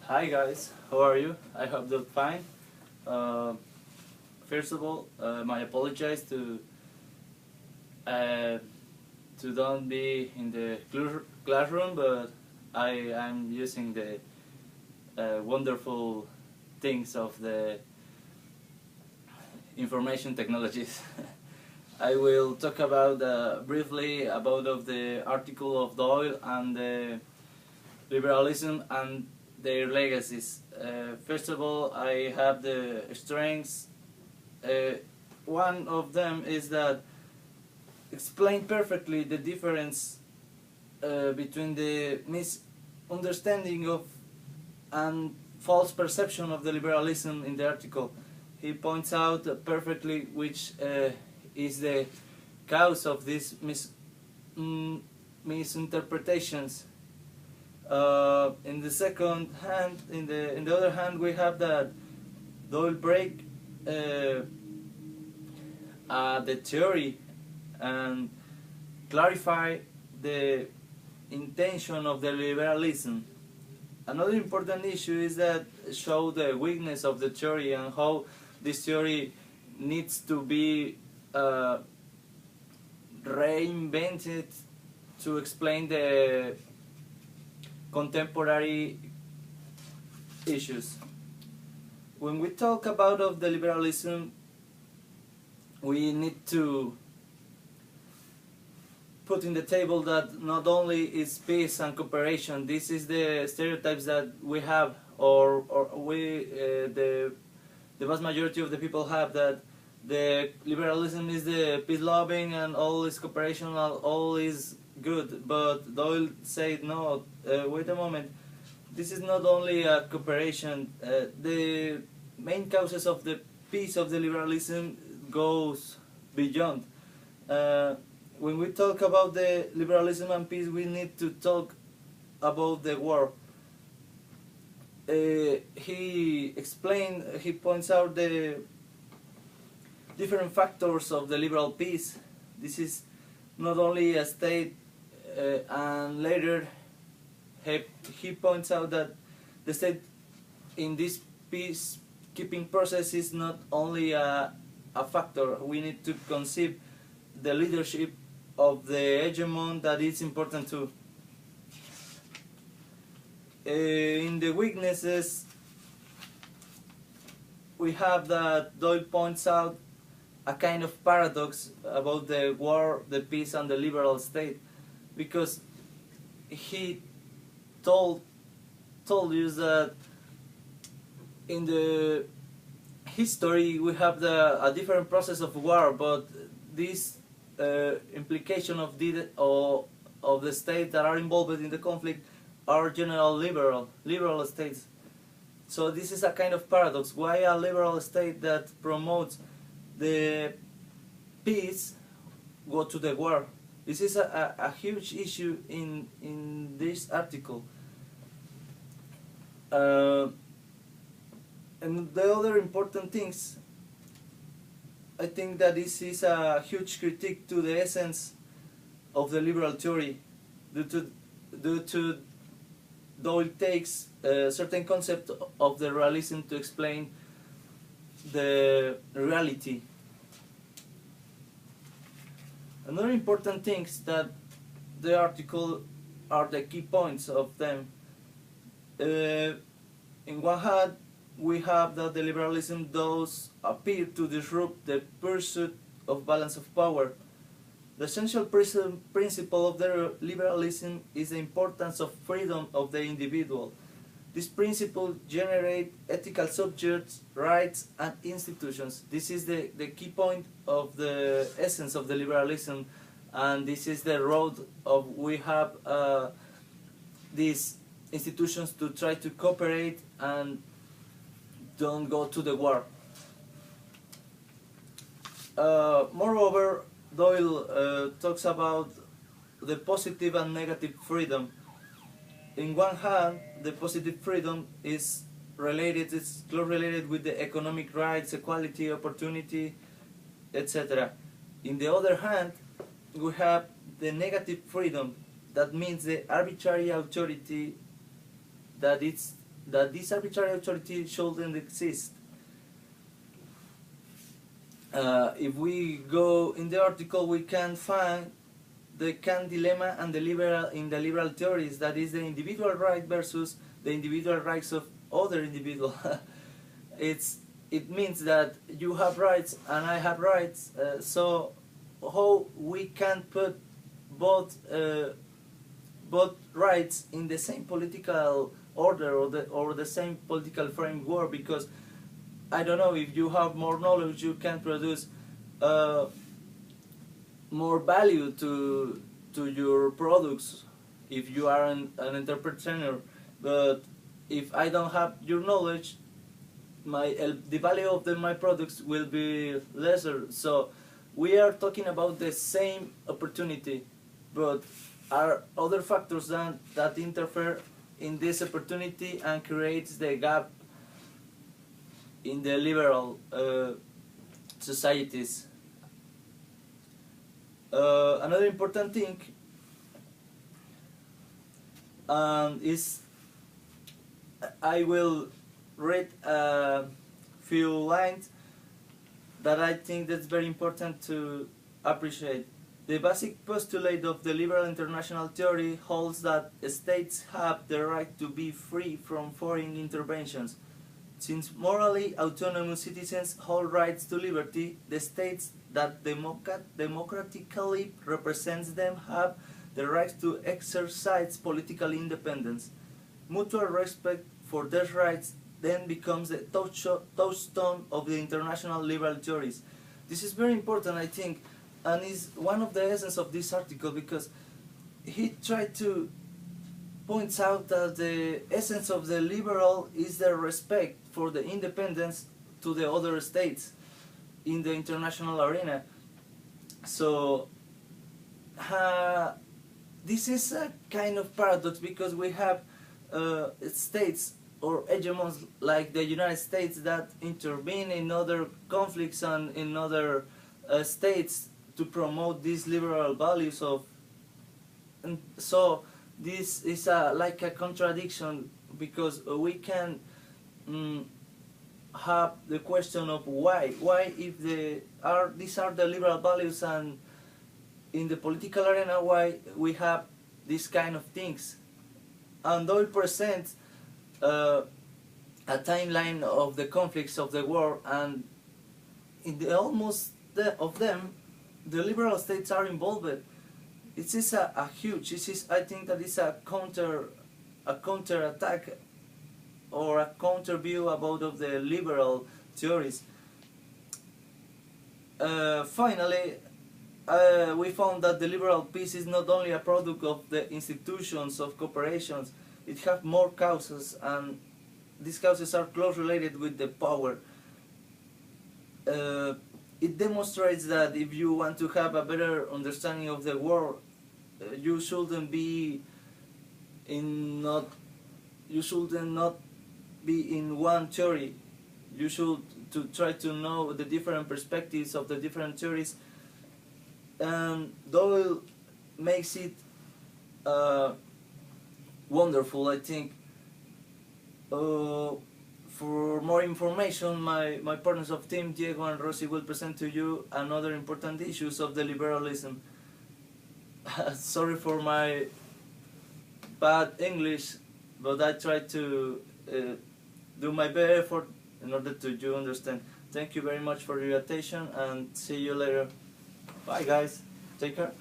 Hi guys, how are you? I hope you're fine. Uh, First of all, my apologize uh, to don't be in the classroom, but I am using the wonderful things of the information technologies. I will talk about briefly about of the article of Doyle and the liberalism and their legacies. First of all, I have the strengths. One of them is that explain perfectly the difference between the misunderstanding of and false perception of the liberalism in the article. He points out perfectly which is the cause of these misinterpretations. In the second hand, in the other hand, we have that Doyle break the theory and clarify the intention of the liberalism. Another important issue is that show the weakness of the theory and how this theory needs to be reinvented to explain the contemporary issues. When we talk about of the liberalism, we need to put in the table that not only is peace and cooperation. This is the stereotypes that we have, or we the vast majority of the people have, that the liberalism is the peace-loving and all is cooperation and all is good. But Doyle said no. Wait a moment. This is not only a cooperation. The main causes of the peace of the liberalism goes beyond. When we talk about the liberalism and peace, we need to talk about the war. He points out the different factors of the liberal peace. This is not only a state, and later he points out that the state in this peacekeeping process is not only a factor. We need to conceive the leadership of the hegemon that is important too. In the weaknesses, we have that Doyle points out a kind of paradox about the war, the peace, and the liberal state, because he told you that in the history we have a different process of war, but this implication of the states that are involved in the conflict are general liberal states. So this is a kind of paradox. Why a liberal state that promotes the peace go to the war? This is a huge issue in this article. And the other important things, I think that this is a huge critique to the essence of the liberal theory, due to Doyle takes a certain concept of the realism to explain the reality. Another important things that the article are the key points of them. In one hand, we have that the liberalism does appear to disrupt the pursuit of balance of power. The essential principle of the liberalism is the importance of freedom of the individual. This principle generates ethical subjects, rights, and institutions. This is the key point of the essence of the liberalism, and this is the road of we have these institutions to try to cooperate and don't go to the war. Moreover, Doyle talks about the positive and negative freedom. In one hand, the positive freedom is closely related with the economic rights, equality, opportunity, etc. In the other hand, we have the negative freedom. That means the arbitrary authority that it's that this arbitrary authority shouldn't exist. If we go in the article, we can find the Kant dilemma and the liberal theories, that is the individual right versus the individual rights of other individuals. It means that you have rights and I have rights, so how we can put both rights in the same political order or the same political framework? Because I don't know, if you have more knowledge, you can produce more value to your products if you are an entrepreneur. But if I don't have your knowledge, the value of my products will be lesser. So we are talking about the same opportunity, but are other factors that interfere in this opportunity and creates the gap in the liberal societies. Another important thing is, I will read a few lines that I think that's very important to appreciate. The basic postulate of the liberal international theory holds that states have the right to be free from foreign interventions. Since morally autonomous citizens hold rights to liberty, the states that democratically represents them have the right to exercise political independence. Mutual respect for these rights then becomes the touchstone of the international liberal theories. This is very important, I think, and is one of the essence of this article, because he tried to point out that the essence of the liberal is the respect for the independence to the other states in the international arena. So this is a kind of paradox, because we have states or hegemons like the United States that intervene in other conflicts and in other states to promote these liberal values of, and so this is like a contradiction, because we can have the question of why if these are the liberal values, and in the political arena why we have these kind of things. And Doyle presents a timeline of the conflicts of the war, and in almost of them the liberal states are involved. It is a huge, I think that is a counter attack or a counter view about of the liberal theories. Finally, we found that the liberal peace is not only a product of the institutions of cooperations, it has more causes, and these causes are closely related with the power. It demonstrates that if you want to have a better understanding of the world, you shouldn't not be in one theory. You should try to know the different perspectives of the different theories, and Doyle makes it wonderful, I think. For more information, my partners of team, Diego and Rosy, will present to you another important issues of the liberalism. Sorry for my bad English, but I try to do my best effort in order to you understand. Thank you very much for your attention, and see you later. Bye guys, take care.